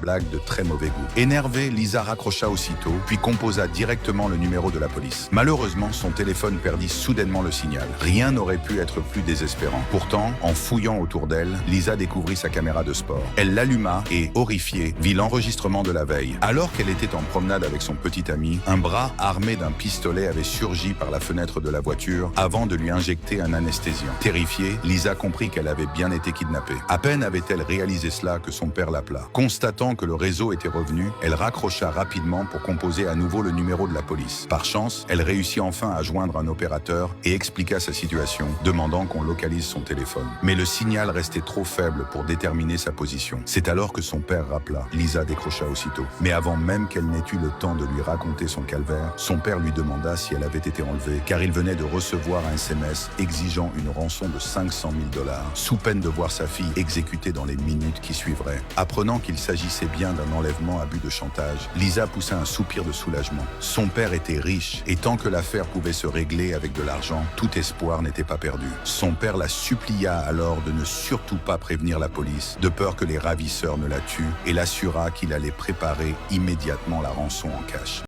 blague de très mauvais goût. Énervée, Lisa raccrocha aussitôt, puis composa directement le numéro de la police. Malheureusement, son téléphone perdit soudainement le signal. Rien n'aurait pu être plus désespérant. Pourtant, en fouillant autour d'elle, Lisa découvrit sa caméra de sport. Elle l'alluma et, horrifiée, vit l'enregistrement de la veille. Alors qu'elle était en promenade avec son petit ami, un bras armé d'un pistolet avait surgi par la fenêtre de la voiture avant de lui injecter un anesthésiant. Terrifiée, Lisa comprit qu'elle avait bien été kidnappée. À peine avait-elle réalisé cela que son père l'appela. Constatant que le réseau était revenu, elle raccrocha rapidement pour composer à nouveau le numéro de la police. Par chance, elle réussit enfin à joindre un opérateur et expliqua sa situation, demandant qu'on localise son téléphone. Mais le signal restait trop faible pour déterminer sa position. C'est alors que son père rappela. Lisa décrocha aussitôt. Mais avant même qu'elle n'ait eu le temps de lui raconter son calvaire, son père lui demanda si elle avait été enlevée, car il venait de recevoir un SMS exigeant une rançon de 500 000 $, sous peine de voir sa fille exécutée dans les minutes qui suivraient. Apprenant qu'il s'agissait bien d'un enlèvement à but de chantage, Lisa poussa un soupir de soulagement. Son père était riche, et tant que l'affaire pouvait se régler avec de l'argent, tout espoir n'était pas perdu. Son père la supplia alors de ne surtout pas prévenir la police, de peur que les ravisseurs ne la tuent, et l'assura qu'il allait préparer immédiatement la rançon en cash.